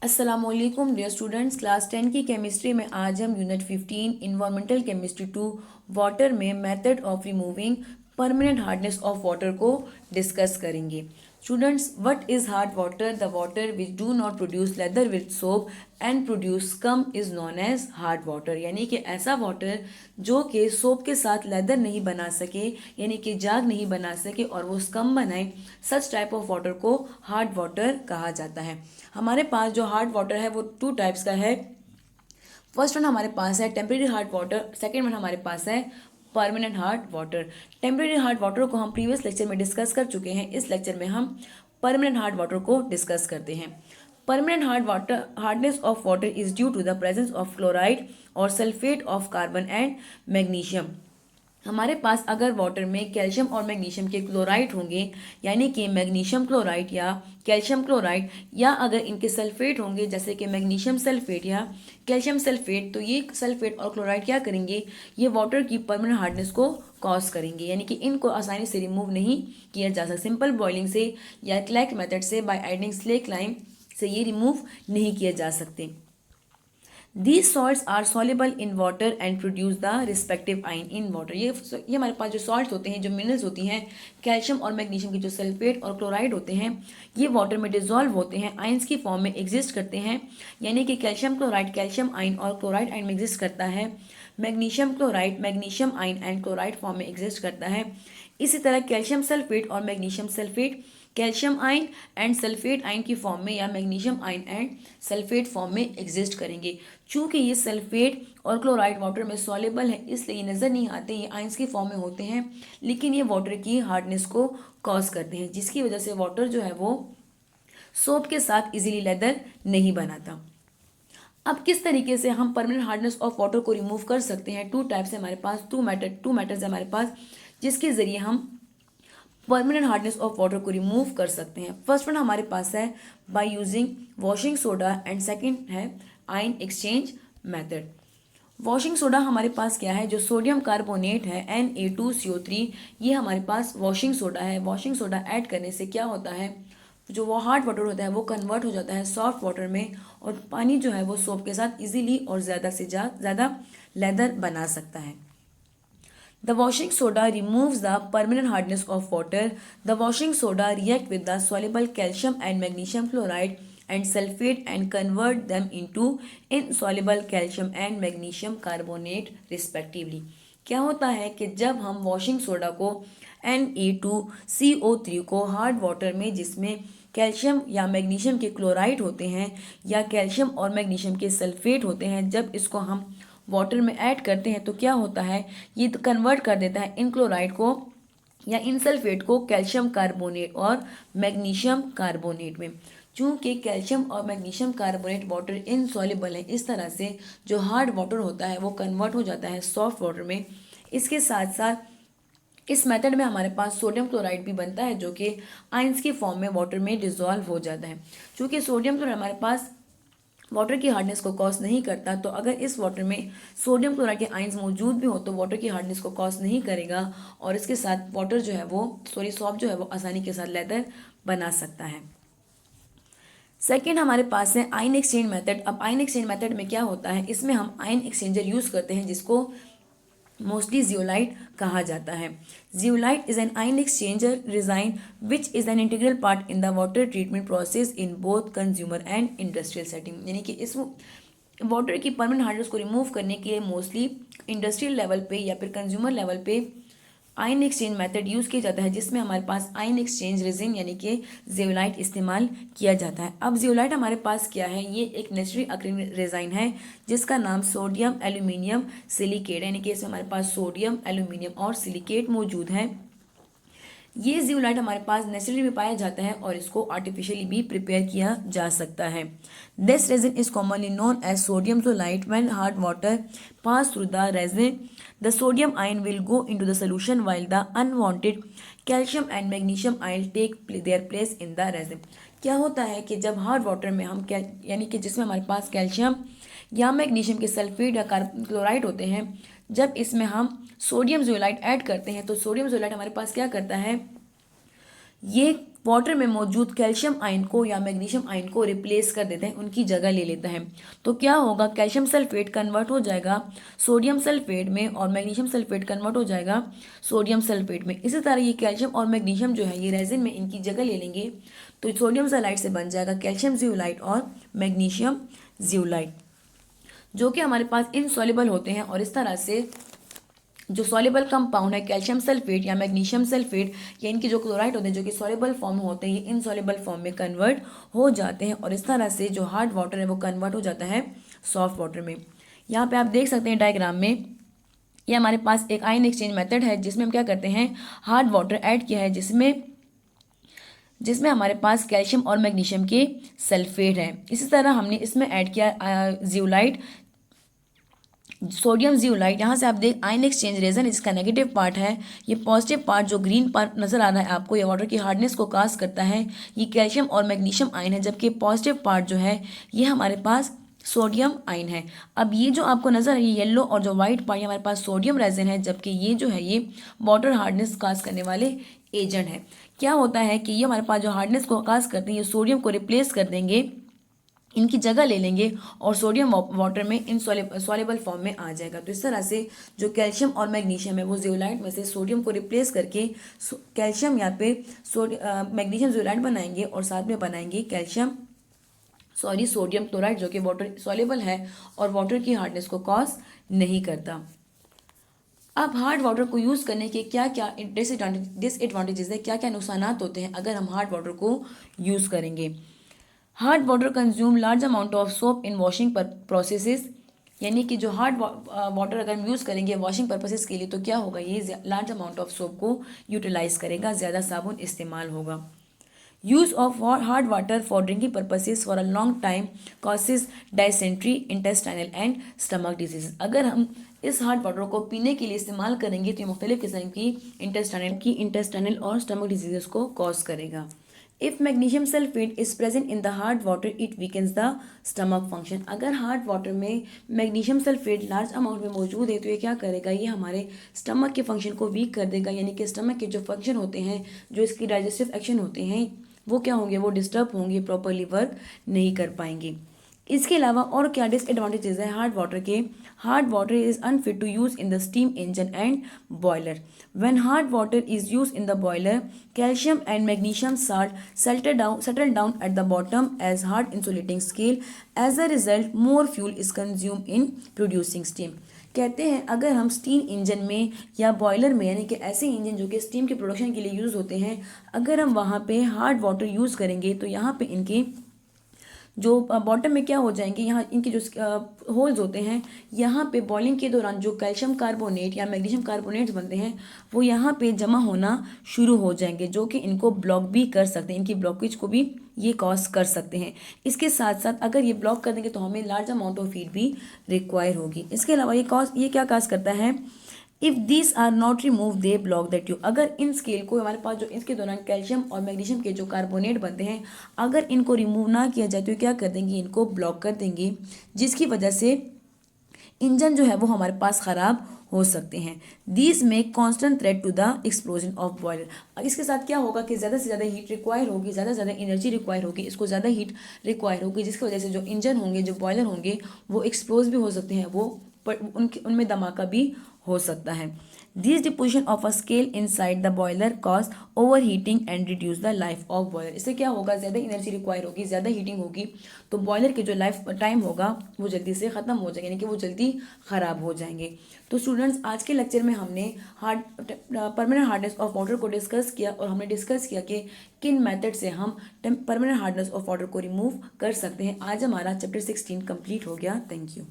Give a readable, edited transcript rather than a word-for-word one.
अस्सलामुअलैकुम dear students, class 10 की chemistry में आज हम यूनिट 15 इन्वायरमेंटल केमिस्ट्री 2 वाटर में method of removing permanent hardness of water को डिस्कस करेंगे। Students, what is hard water? The water which do not produce lather with soap and produce scum is known as hard water. यानी कि ऐसा water जो कि soap के साथ leather नहीं बना सके, यानी कि जाग नहीं बना सके और वो स्कम बनाए, सच टाइप ऑफ वाटर को हार्ड वाटर कहा जाता है। हमारे पास जो हार्ड वाटर है वो टू टाइप्स का है। फर्स्ट वन हमारे पास है temporary hard water, second one हमारे पास है permanent hard water. Temporary hard water को हम प्रीवियस लेक्चर में डिस्कस कर चुके हैं। इस लेक्चर में हम परमानेंट हार्ड वाटर को डिस्कस करते हैं। Permanent hard water hardness of water is due to the presence of chloride और sulphate of carbon and magnesium. हमारे पास अगर वाटर में कैल्शियम और मैग्नीशियम के क्लोराइड होंगे, यानी कि मैग्नीशियम क्लोराइड या कैल्शियम क्लोराइड, या अगर इनके सल्फेट होंगे जैसे कि मैग्नीशियम सल्फेट या कैल्शियम सल्फेट, तो ये सल्फेट और क्लोराइड क्या करेंगे, ये वाटर की परमानेंट हार्डनेस को कॉज करेंगे, यानी कि इनको आसानी से रिमूव नहीं किया जा सकता। सिंपल बॉइलिंग से या क्लैक मेथड से बाय एडिंग स्लेक लाइम से ये रिमूव नहीं किए जा सकते। These salts are soluble in water and produce the respective ion in water। ये हमारे पास जो सॉल्ट्स होते हैं, जो मिनरल्स होती हैं, कैल्शियम और मैग्नीशियम की जो सल्फेट और क्लोराइड होते हैं, ये वाटर में डिजोल्व होते हैं, आयंस की फॉर्म में एग्जिस्ट करते हैं। यानी कि कैल्शियम क्लोराइड कैल्शियम आयन और क्लोराइड आयन में एग्जिस्ट करता है। Magnesium chloride magnesium ion and chloride form में एग्जिस्ट करता है। इसी तरह कैल्शियम सल्फेट और magnesium sulphate calcium ion and sulphate ion की फॉर्म में या magnesium ion and sulphate form में एग्जिस्ट करेंगे। चूंकि ये सल्फेट और क्लोराइड वाटर में सॉल्युबल है, इसलिए ये नज़र नहीं आते, ये आयंस की फॉर्म में होते हैं, लेकिन ये वाटर की हार्डनेस को कॉज करते हैं, जिसकी वजह से वाटर जो है वो सोप के साथ इजीली लेदर नहीं बनाता। अब किस तरीके से हम परमानेंट हार्डनेस ऑफ वाटर को रिमूव कर सकते हैं? टू टाइप्स है हमारे पास, टू मेथड्स है हमारे पास, जिसके जरिए हम परमानेंट हार्डनेस ऑफ वाटर को रिमूव कर सकते हैं। फर्स्ट वन हमारे पास है by using washing soda and second है ion exchange method. Washing soda हमारे पास क्या है, जो सोडियम कार्बोनेट है Na2CO3, ये हमारे पास वॉशिंग सोडा है। वॉशिंग सोडा ऐड करने से क्या होता है, जो वो हार्ड वाटर होता है वो कन्वर्ट हो जाता है सॉफ्ट वाटर में, और पानी जो है वो सोप के साथ इजीली और ज़्यादा से ज़्यादा लेदर बना सकता है। The washing soda removes the permanent hardness of water. The washing soda react with the soluble calcium and magnesium chloride and sulfate and convert them into insoluble calcium and magnesium carbonate respectively। क्या होता है कि जब हम washing soda को Na2CO3 को hard water में, जिसमें कैल्शियम या मैग्नीशियम के क्लोराइड होते हैं या कैल्शियम और मैग्नीशियम के सल्फेट होते हैं, जब इसको हम वाटर में ऐड करते हैं तो क्या होता है, ये तो कन्वर्ट कर देता है इन क्लोराइड को या इन सल्फेट को कैल्शियम कार्बोनेट और मैग्नीशियम कार्बोनेट में। चूंकि कैल्शियम और मैग्नीशियम कार्बोनेट वाटर इनसॉल्युबल है, इस तरह से जो हार्ड वाटर होता है वो कन्वर्ट हो जाता है सॉफ्ट वाटर में। इसके साथ साथ इस मेथड में हमारे पास सोडियम क्लोराइड भी बनता है, जो कि आयंस की फॉर्म में वाटर में डिजोल्व हो जाता है। चूंकि सोडियम क्लोराइड हमारे पास वाटर की हार्डनेस को कॉज नहीं करता, तो अगर इस वाटर में सोडियम क्लोराइड के आयंस मौजूद भी हो तो वाटर की हार्डनेस को कॉज नहीं करेगा, और इसके साथ वाटर जो है वो सॉप जो है वो आसानी के साथ लेदर बना सकता है। सेकेंड हमारे पास है आयन एक्सचेंज मेथड। अब आयन एक्सचेंज मेथड में क्या होता है, इसमें हम आयन एक्सचेंजर यूज़ करते हैं, जिसको मोस्टली जियोलाइट कहा जाता है। Zeolite is an ion exchanger resign which is an integral part in the water treatment process in both consumer and industrial setting. यानी कि इस वाटर की परमानेंट हार्डनेस को रिमूव करने के लिए मोस्टली इंडस्ट्रियल लेवल पे या फिर कंज्यूमर लेवल पे आयन एक्सचेंज मेथड यूज़ किया जाता है, जिसमें हमारे पास आयन एक्सचेंज रेजिन यानी कि जियोलाइट इस्तेमाल किया जाता है। अब जियोलाइट हमारे पास क्या है, ये एक नेचुरली अकरिंग रेजाइन है जिसका नाम सोडियम एल्यूमिनियम सिलिकेट, यानी कि इसमें हमारे पास सोडियम एल्यूमिनियम और सिलिकेट मौजूद है। ये जियोलाइट हमारे पास नेचुरली भी पाया जाता है और इसको आर्टिफिशियली भी प्रिपेयर किया जा सकता है। This resin is commonly known as sodium zeolite. When hard water pass through the resin, the sodium ion will go into the solution while the unwanted calcium and magnesium ion take their place in the resin। क्या होता है कि जब hard water में हम यानी कि जिसमें हमारे पास कैल्शियम या मैग्नीशियम के सल्फेट या क्लोराइड होते हैं, जब इसमें हम सोडियम जियोलाइट ऐड करते हैं तो सोडियम जियोलाइट हमारे पास क्या करता है, ये वाटर में मौजूद कैल्शियम आयन को या मैग्नीशियम आयन को रिप्लेस कर देते हैं, उनकी जगह ले लेता है। तो क्या होगा, कैल्शियम सल्फेट कन्वर्ट हो जाएगा सोडियम सल्फेट में और मैग्नीशियम सल्फेट कन्वर्ट हो जाएगा सोडियम सल्फेट में। इसी तरह ये कैल्शियम और मैग्नीशियम जो है ये रेजिन में इनकी जगह ले लेंगे, तो सोडियम सल्फाइड से बन जाएगा कैल्शियम जियोलाइट और मैग्नीशियम जियोलाइट, जो कि हमारे पास इनसॉल्युबल होते हैं। और इस तरह से जो सॉल्युबल कंपाउंड है कैल्शियम सल्फेट या मैग्नीशियम सल्फेट या इनके जो क्लोराइड होते हैं जो कि सॉल्युबल फॉर्म में होते हैं, ये इनसॉल्युबल फॉर्म में कन्वर्ट हो जाते हैं। और इस तरह से जो हार्ड वाटर है वो कन्वर्ट हो जाता है सॉफ्ट वाटर में। यहाँ पे आप देख सकते हैं डायग्राम में, ये हमारे पास एक आयन एक्सचेंज मेथड है जिसमें हम क्या करते हैं, हार्ड वाटर ऐड किया है जिसमें हमारे पास कैल्शियम और मैग्नीशियम के सल्फेट है। इसी तरह हमने इसमें ऐड किया जियोलाइट, सोडियम जियोलाइट। यहाँ से आप देख आयन एक्सचेंज रेजन इसका नेगेटिव पार्ट है, ये पॉजिटिव पार्ट जो ग्रीन पार्ट नजर आ रहा है आपको, ये वाटर की हार्डनेस को काज करता है, ये कैल्शियम और मैग्नीशियम आयन है, जबकि पॉजिटिव पार्ट जो है ये हमारे पास सोडियम आयन है। अब ये जो आपको नजर है ये येलो और जो व्हाइट पार्ट हमारे पास सोडियम रेजन है, जबकि ये जो है ये वाटर हार्डनेस काज करने वाले एजेंट है। क्या होता है कि ये हमारे पास जो हार्डनेस को काज करते हैं ये सोडियम को रिप्लेस कर देंगे, इनकी जगह ले लेंगे और सोडियम वाटर में इन सॉल्युबल फॉर्म में आ जाएगा। तो इस तरह से जो कैल्शियम और मैग्नीशियम है वो जियोलाइट में से सोडियम को रिप्लेस करके कैल्शियम यहाँ पे मैग्नीशियम जियोलाइट बनाएंगे और साथ में बनाएंगे सोडियम क्लोराइड, जो कि वाटर सॉल्युबल है और वाटर की हार्डनेस को कॉज नहीं करता। अब हार्ड वाटर को यूज़ करने के क्या क्या डिसएडवांटेजेस है, क्या क्या नुकसान होते हैं अगर हम हार्ड वाटर को यूज़ करेंगे। Hard water consume large amount of soap in washing processes, यानी कि जो हार्ड वाटर अगर हम यूज़ करेंगे वॉशिंग पर्पसेस के लिए तो क्या होगा, ये लार्ज अमाउंट ऑफ सोप को यूटिलाइज करेगा, ज़्यादा साबुन इस्तेमाल होगा। Use of hard water for drinking purposes for a long time causes dysentery, intestinal and stomach disease. अगर हम इस हार्ड वाटर को पीने के लिए इस्तेमाल करेंगे तो ये मुख्तलिफ किस्म की इंटेस्टाइनल और स्टमक डिजीजेस को कॉज करेगा। If magnesium sulphate is present in the hard water it weakens the stomach function. अगर हार्ड वाटर में मैग्नीशियम सल्फेट लार्ज अमाउंट में मौजूद है तो ये क्या करेगा, ये हमारे स्टमक के फंक्शन को वीक कर देगा, यानी कि स्टमक के जो फंक्शन होते हैं, जो इसकी डाइजेस्टिव एक्शन होते हैं वो क्या होंगे, वो डिस्टर्ब होंगे, प्रॉपरली वर्क नहीं कर पाएंगे। इसके अलावा और क्या डिसएडवांटेजेस है हार्ड वाटर के, hard water is unfit to use in the steam engine and boiler. When hard water is use in the boiler calcium and magnesium salt settle down at the bottom as hard insulating scale. As a result more fuel is consumed in producing steam. कहते हैं अगर हम steam engine में या boiler में, यानी कि ऐसे इंजन जो कि स्टीम के प्रोडक्शन के लिए यूज़ होते हैं, अगर हम वहाँ पे हार्ड वाटर यूज़ करेंगे तो यहाँ पे इनके जो बॉटम में क्या हो जाएंगे, यहाँ इनके जो होल्स होते हैं, यहाँ पे बॉइलिंग के दौरान जो कैल्शियम कार्बोनेट या मैग्नीशियम कार्बोनेट्स बनते हैं वो यहाँ पे जमा होना शुरू हो जाएंगे, जो कि इनको ब्लॉक भी कर सकते हैं, इनकी ब्लॉकेज को भी ये कॉज कर सकते हैं। इसके साथ साथ अगर ये ब्लॉक कर देंगे तो हमें लार्ज अमाउंट ऑफ हीट भी रिक्वायर होगी। इसके अलावा ये क्या कॉज करता है, if this are not remove they block the tube. अगर इन स्केल को हमारे पास जो इसके दौरान कैल्शियम और मैग्नीशियम के जो कार्बोनेट बनते हैं अगर इनको रिमूव ना किया जाए तो क्या कर देंगे, इनको ब्लॉक कर देंगे, जिसकी वजह से इंजन जो है वो हमारे पास ख़राब हो सकते हैं। This make constant threat to the explosion of boiler. इसके साथ क्या होगा कि ज़्यादा से ज़्यादा हीट रिक्वायर होगी, ज़्यादा से ज़्यादा एनर्जी रिक्वायर होगी, इसको ज़्यादा हीट रिक्वायर होगी, जिसकी वजह से जो इंजन होंगे, जो बॉयलर होंगे वो एक्सप्लोज भी हो सकते हैं, वो उनमें धमाका भी हो सकता है। This deposition of a scale inside the boiler cause over heating and reduce the life of boiler. इससे क्या होगा, ज़्यादा एनर्जी रिक्वायर होगी, ज़्यादा हीटिंग होगी, तो बॉयलर के जो लाइफ टाइम होगा वो जल्दी से ख़त्म हो जाएगा, यानी कि वो जल्दी ख़राब हो जाएंगे। तो स्टूडेंट्स आज के लेक्चर में हमने परमानेंट हार्डनेस ऑफ वाटर को डिस्कस किया और हमने डिस्कस किया कि किन मेथड से हम परमानेंट हार्डनेस ऑफ वाटर को रिमूव कर सकते हैं। आज हमारा चैप्टर 16 कंप्लीट हो गया। Thank you.